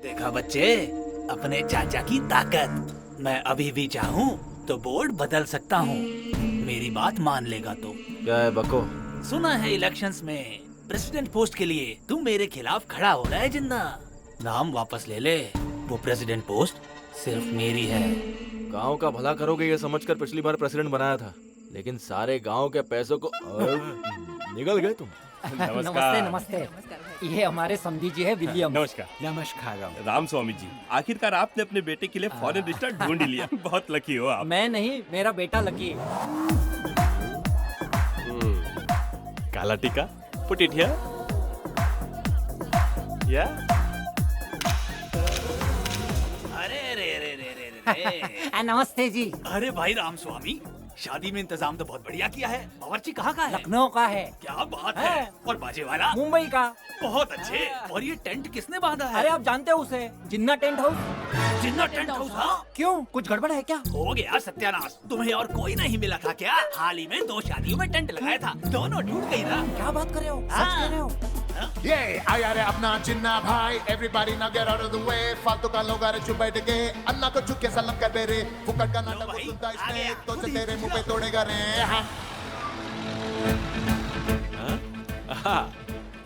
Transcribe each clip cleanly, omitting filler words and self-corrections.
देखा बच्चे, अपने चाचा की ताकत। मैं अभी भी चाहूँ तो बोर्ड बदल सकता हूँ। मेरी बात मान लेगा तो। क्या है बको? सुना है इलेक्शंस में प्रेसिडेंट पोस्ट के लिए तू मेरे खिलाफ खड़ा हो रहा है जिन्ना। नाम वापस ले ले, वो प्रेसिडेंट पोस्ट सिर्फ मेरी है। गांव का भला करोगे ये समझकर पिछली बार प्रेसिडेंट बनाया था, लेकिन सारे गांव के पैसों को निकल गए तुम। नमस्ते नमस्ते। ये हमारे समधी जी है विलियम। नमस्कार। नमस्कार राम स्वामी जी, आखिरकार आपने अपने बेटे के लिए फॉरेन रिश्ता ढूंढ ही लिया। बहुत लकी हो आप। मैं नहीं, मेरा बेटा लकी। काला टीका, पुट इट हियर। या अरे रे रे रे रे रे। नमस्ते जी। अरे भाई राम स्वामी, शादी में इंतजाम तो बहुत बढ़िया किया है। बावर्ची कहाँ का है? लखनऊ का है। क्या बात है। और बाजे वाला? मुंबई का। बहुत अच्छे। और ये टेंट किसने बांधा है? अरे आप जानते हो उसे, जिन्ना टेंट हाउस। जिन्ना टेंट हाउस? हाँ। क्यों, कुछ गड़बड़ है क्या? हो गया सत्यानाश। तुम्हें और कोई नहीं मिला था क्या? हाल ही में 2 शादियों में टेंट लगाया था, दोनों टूट गई ना। क्या बात कर रहे हो? सच कह रहे हो? ये आया रे अपना चिन्ना भाई, everybody now get out of the way. फालतू का लोग आ रहे चुप बैठ के, अन्ना को चुप के सलाम कर दे रे। फुकट का नाटक भाई, सुनता आ इसने गया। तो तेरे मुंह पे तोड़ेगा रे।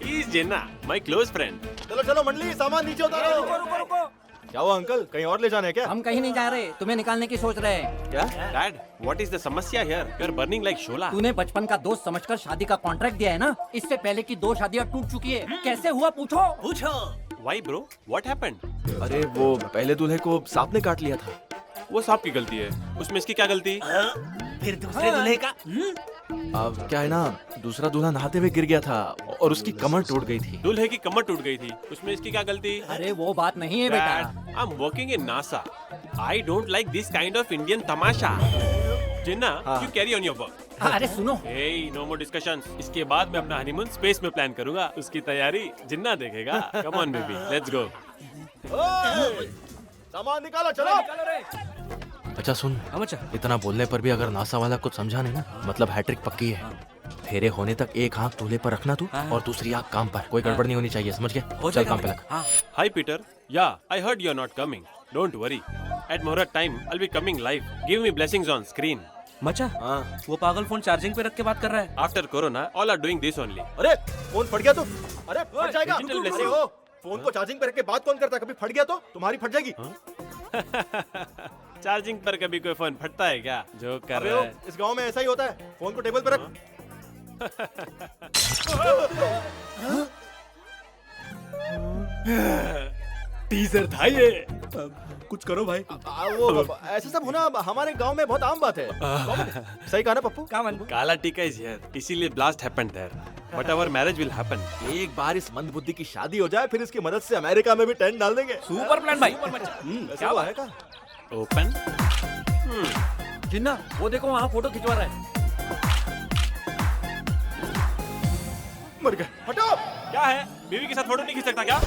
He is Jinnah, my close friend. चलो चलो मंडली, सामान नीचे उतारो। रुको रुको रुको। क्या हुआ अंकल, कहीं और ले जाने क्या? हम कहीं नहीं जा रहे, तुम्हें निकालने की सोच रहे हैं। क्या? Dad, what is the samasya here? You are burning like shola. तूने बचपन का दोस्त समझकर शादी का कॉन्ट्रैक्ट दिया है ना, इससे पहले की 2 शादियां टूट चुकी है। कैसे हुआ पूछो। पूछो। Why bro? What happened? अरे वो पहले दूल्हे को सांप ने काट लिया था। वो सांप की गलती है, उसमें इसकी क्या गलती? फिर दूसरे दूल्हे का? अब क्या है ना, दूसरा दूल्हा नहाते हुए गिर गया था और उसकी कमर टूट गई थी। दूल्हे की कमर टूट गई थी, उसमें इसकी क्या गलती? अरे वो बात नहीं है बेटा। Dad, I'm working in NASA. I don't like this kind of Indian tamasha. Jinnah, you carry on your work. अरे सुनो, Hey, no more discussions. इसके बाद मैं अपना हनीमून स्पेस में प्लान करूंगा, उसकी तैयारी जिन्ना देखेगा। Come on baby, let's go. सामान निकालो, चलो। अच्छा सुन, इतना बोलने पर भी अगर नासा वाला कुछ समझा नहीं ना, मतलब हैट्रिक पक्की है। फेरे होने तक एक आंख दूल्हे पर रखना तू, और दूसरी आंख काम पर। कोई गड़बड़ नहीं होनी चाहिए, समझ गया? चल काम पे लग। Hi Peter. Yeah, I heard you're not coming. Don't worry. At Muhurat time, I'll be coming live. Give me blessings on screen. मचा, हाँ। वो पागल फोन चार्जिंग पे रख के बात कर रहा है। After Corona, all are doing this only. अरे फोन फट गया तो? अरे फट जाएगा। digital अरे blessing. ओ, फोन को चार्जिंग पे रख के बात कौन करता है? कभी फट गया तो तुम्हारी फट जाएगी। चार्जिंग पर कभी कोई फोन फटता है क्या? जो कर अबे रहा ओ, है। इस गांव में ऐसा ही होता है। फोन को टेबल पे रख। टीजर था ये। कुछ करो भाई। वो ऐसे सब होना हमारे गांव में बहुत आम बात है। सही कहा ना पप्पू? काला टीका is here. इसीलिए blast happened there. But our marriage will happen. एक बार इस मंदबुद्धि की शादी हो जाए, फिर इसकी मदद से अमेरिका में भी टेंट डाल देंगे। सुपर प्लान भाई। क्या हुआ है का? Open. जिन्ना वो देखो वहाँ फोटो खिंचवा रहा है। मर गए। हटो। क्या है? बीवी के साथ फोटो नहीं खींच सकता क्या?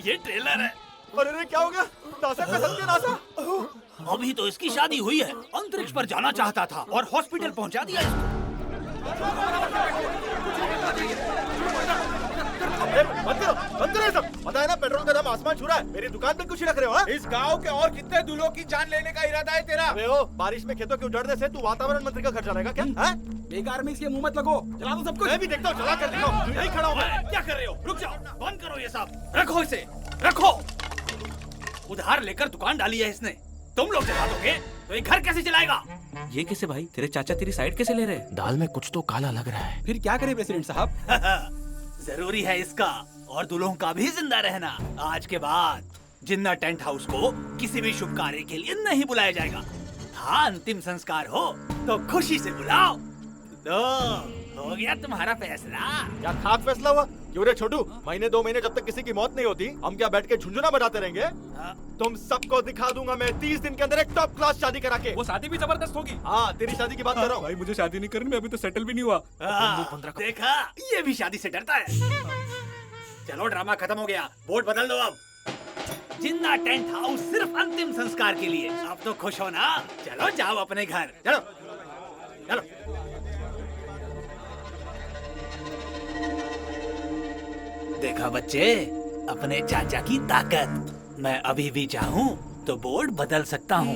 ये ट्रेलर है। अरे रे क्या हो गया? नासा कसम के नासा। अभी तो इसकी शादी हुई है, अंतरिक्ष पर जाना चाहता था और हॉस्पिटल पहुंचा दिया इसको। बंद करो ये सब। पता है ना पेट्रोल का दाम आसमान छू रहा है। मेरी दुकान पे कुछ रख रहे हो? हाँ? इस गांव के और कितने दूल्हों की जान लेने का इरादा है तेरा? अबे ओ, बारिश में खेतों के उजड़ने से तू वातावरण मंत्री का घर चलाएगा क्या? हैं? बेकार में इसके मुंह मत लगो, चला दो सब कुछ। मैं भी देखता हूँ, चला कर दिखाओ। यहीं खड़ा हूँ मैं। क्या कर रहे हो? रुक जाओ, बंद करो ये सब। रखो इसे, रखो। उधार लेकर दुकान डाली है इसने। तुम लोग चला दोगे तो ये घर कैसे चलाएगा? ये कैसे भाई? तेरे चाचा तेरी साइड कैसे ले रहे? दाल में कुछ तो काला लग रहा है। फिर क्या करे प्रेसिडेंट साहब? जरूरी है इसका और दुल्हों का भी जिंदा रहना। आज के बाद जिन्ना टेंट हाउस को किसी भी शुभ कार्य के लिए नहीं बुलाया जाएगा। हाँ, अंतिम संस्कार हो तो खुशी से बुलाओ। लो, हो गया तुम्हारा फैसला। क्या खाक फैसला हुआ? क्यों रे छोटू, महीने 2 महीने जब तक किसी की मौत नहीं होती, हम क्या बैठ के झुंझुना बजाते रहेंगे? तुम सबको दिखा दूंगा मैं 30 दिन के अंदर एक टॉप क्लास शादी करा के। वो शादी भी जबरदस्त होगी। हाँ, तेरी शादी की बात कर रहा हूँ। भाई मुझे शादी नहीं करनी, मैं अभी तो सेटल भी नहीं हुआ। देखा, ये भी शादी से डरता है। चलो ड्रामा खत्म हो गया, बोर्ड बदल दो अब। जिन्ना टेंट हाउस सिर्फ अंतिम संस्कार के लिए। अब तो खुश हो ना? चलो जाओ अपने घर, चलो चलो। देखा बच्चे, अपने चाचा की ताकत। मैं अभी भी चाहूँ तो बोर्ड बदल सकता हूँ,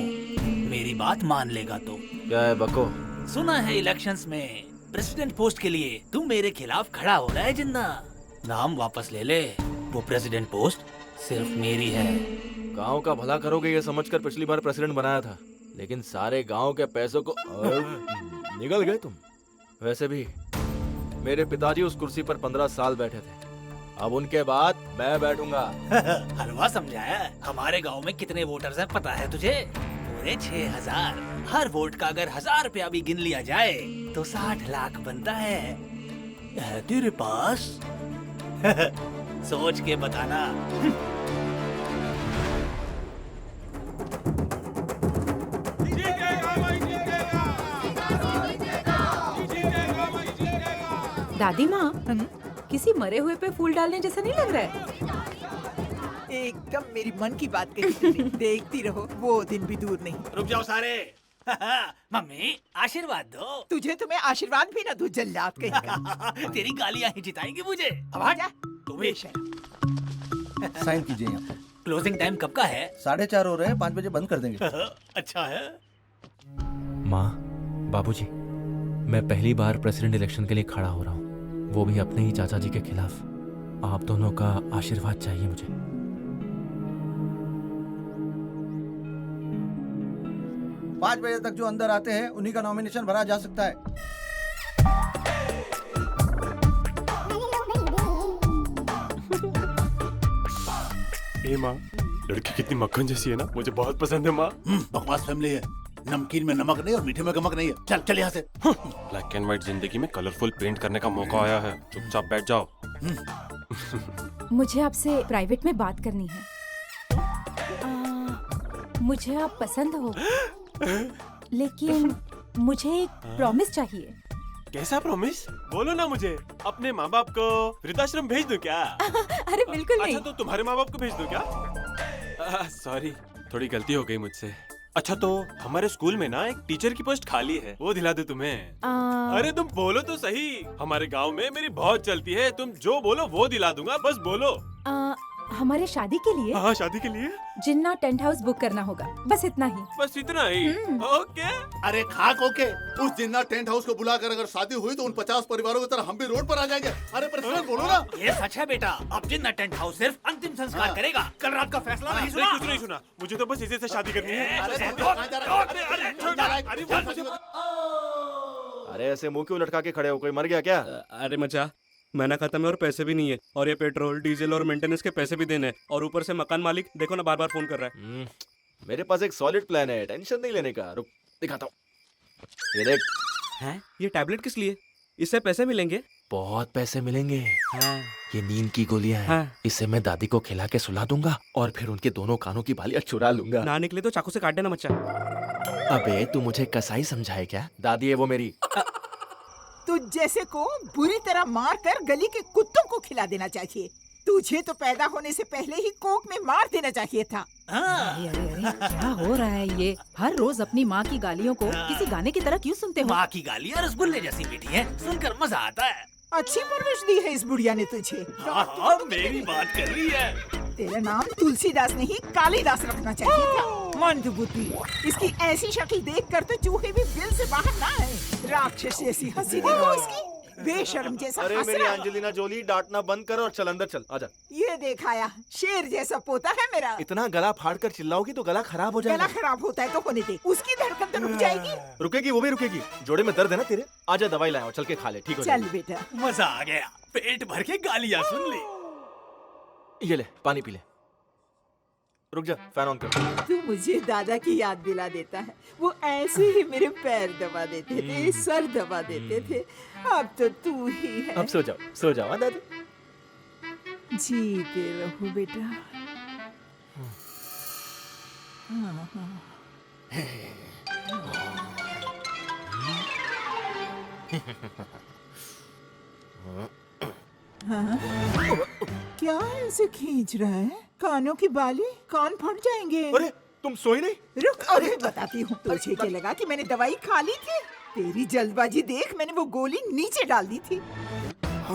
मेरी बात मान लेगा तो। क्या है बको? सुना है इलेक्शंस में प्रेसिडेंट पोस्ट के लिए तू मेरे खिलाफ खड़ा हो रहा है जिन्ना। नाम वापस ले ले, वो प्रेसिडेंट पोस्ट सिर्फ मेरी है। गांव का भला करोगे ये समझकर पिछली बार प्रेसिडेंट बनाया था, लेकिन सारे गांव के पैसों को निगल गए तुम। वैसे भी मेरे पिताजी उस कुर्सी पर 15 साल बैठे थे, अब उनके बाद मैं बैठूंगा। हलवा समझाया। हमारे गांव में कितने वोटर्स हैं पता है तुझे? पूरे 6000। हर वोट का अगर 1000 रुपया भी गिन लिया जाए तो 60 लाख बनता है तेरे पास? सोच के बताना। दादी माँ, किसी मरे हुए पे फूल डालने जैसा नहीं लग रहा है? एकदम मेरी मन की बात कही तुमने। देखती रहो, वो दिन भी दूर नहीं। रुक जाओ सारे। मम्मी आशीर्वाद दो। तुझे तो मैं आशीर्वाद भी ना दूं, जल्लाद कहीं का। तेरी गालियां ही जिताएंगी मुझे। अब हट। तू भी। साइन कीजिए यहाँ पर। क्लोजिंग टाइम कब का है? 4:30 हो रहे हैं, 5 बजे बंद कर देंगे। अच्छा है। माँ, बाबूजी, मैं पहली बार प्रेसिडेंट इलेक्शन के लिए खड़ा हो रहा हूँ, वो भी अपने ही चाचा जी के खिलाफ। आप दोनों का आशीर्वाद चाहिए मुझे। 5 बजे तक जो अंदर आते हैं उन्हीं का नॉमिनेशन भरा जा सकता है। ए माँ, लड़की कितनी मक्खन जैसी है ना, मुझे बहुत पसंद है माँ। बकवास फैमिली है, नमकीन में नमक नहीं और मीठे में गमक नहीं है। चल चल यहाँ से। ब्लैक एंड व्हाइट जिंदगी में कलरफुल पेंट करने का मौका आया है, चुपचाप बैठ जाओ। मुझे आपसे प्राइवेट में बात करनी है। मुझे आप पसंद हो, लेकिन मुझे एक प्रॉमिस चाहिए। कैसा प्रॉमिस? बोलो ना मुझे। अपने माँ बाप को वृद्धाश्रम भेज दूं क्या? अरे बिल्कुल नहीं। अच्छा तो तुम्हारे माँ बाप को भेज दूं क्या? सॉरी, थोड़ी गलती हो गई मुझसे। अच्छा तो हमारे स्कूल में ना एक टीचर की पोस्ट खाली है, वो दिला दे तुम्हें। अरे तुम बोलो तो सही। हमारे गांव में मेरी बहुत चलती है, तुम जो बोलो वो दिला दूंगा, बस बोलो। हमारे शादी के लिए? हाँ, शादी के लिए जिन्ना टेंट हाउस बुक करना होगा, बस इतना ही। बस इतना ही? ओके। अरे खाक ओके। उस जिन्ना टेंट हाउस को बुलाकर अगर शादी हुई तो उन 50 परिवारों की तरह हम भी रोड पर आ जाएंगे। अरे प्रेसिडेंट बोलो ना। ये सच है बेटा। अब जिन्ना टेंट हाउस सिर्फ अंतिम संस्कार करेगा, कल रात का फैसला नहीं सुना। कुछ नहीं सुना, मुझे तो बस इसी से शादी करनी है। अरे ऐसे मुंह क्यों लटका के खड़े हो? कोई मर गया क्या? अरे मचा, महीना खत्म है और पैसे भी नहीं है, और ये पेट्रोल डीजल और मेंटेनेंस के पैसे भी देने हैं, और ऊपर से मकान मालिक देखो ना बार बार फोन कर रहा है। मेरे पास एक सॉलिड प्लान है, टेंशन नहीं लेने का। रुक दिखाता हूँ। ये देख। हैं? ये टैबलेट किस लिए? इससे पैसे मिलेंगे? बहुत पैसे मिलेंगे। हाँ। ये नींद की गोलियां हैं। हाँ। इससे मैं दादी को खिला के सुला दूंगा और फिर उनके दोनों कानों की बालियां चुरा लूंगा। ना निकले तो चाकू से काट देना मचा। अबे तू मुझे कसाई समझाए क्या? दादी है वो मेरी। तुझ जैसे को बुरी तरह मार कर गली के कुत्तों को खिला देना चाहिए। तुझे तो पैदा होने से पहले ही कोक में मार देना चाहिए था। अरे अरे अरे, क्या हो रहा है ये? हर रोज अपनी माँ की गालियों को किसी गाने की तरह क्यों सुनते हो? माँ की गालियाँ रसगुल्ले जैसी मीठी हैं, सुनकर मजा आता है। अच्छी परवरिश दी है इस बुढ़िया ने तुझे। हाँ, मेरी बात कर रही है। तेरा नाम तुलसीदास नहीं कालीदास रखना चाहिए था। मंदबुद्धि, इसकी ऐसी शक्ल देखकर तो चूहे भी बिल से बाहर ना आए। राक्षस जैसी हंसी देखो इसकी, बेशर्म जैसा अरे हंस मेरी रहा। एंजेलिना जोली, डांटना बंद कर और चल अंदर चल। आजा। ये देखाया, शेर जैसा पोता है मेरा। इतना गला फाड़ कर चिल्लाओगी तो गला खराब हो जाएगा। गला खराब होता है तो होने दे, उसकी धड़कन तो रुक जाएगी। रुकेगी, वो भी रुकेगी। जोड़े में दर्द है ना तेरे? आजा दवाई लाया, चल के खा ले, ठीक हो चल जाएगी। बेटा। मजा आ गया, पेट भर के गालियाँ सुन ली। ये ले पानी पी ले। रुक जा, फैन ऑन कर। तू मुझे दादा की याद दिला देता है। वो ऐसे ही मेरे पैर दबा देते थे, सर दबा देते थे। अब तो तू ही है। अब सो जाओ हाँ दादी। जीते रहो बेटा। क्या ऐसे खींच रहा है? कानों की बाली, कान फट जाएंगे। अरे तुम सोई नहीं? रुक, अरे बताती हूँ। तुझे क्या लगा कि मैंने दवाई खा ली थी? तेरी जल्दबाजी देख मैंने वो गोली नीचे डाल दी थी।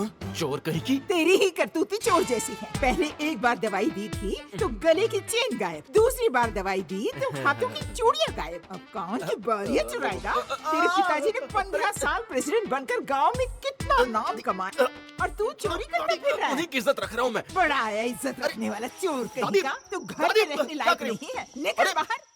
चोर कहीं की। तेरी ही करतूती चोर जैसी है। पहले एक बार दवाई दी थी तो गले की चेन गायब, दूसरी बार दवाई दी तो हाथों की चूड़ियां गायब। अब कौन की बारियां चुराएगा? तेरे पिताजी ने 15 साल प्रेसिडेंट बनकर गांव में कितना नाम कमाया और तू चोरी करने फिर रहा है। उन्हीं की इज्जत रख रहा हूँ मैं। बड़ा आया इज्जत रखने वाला चोर कहीं का। तू घर में रहने लायक नहीं है, निकल बाहर।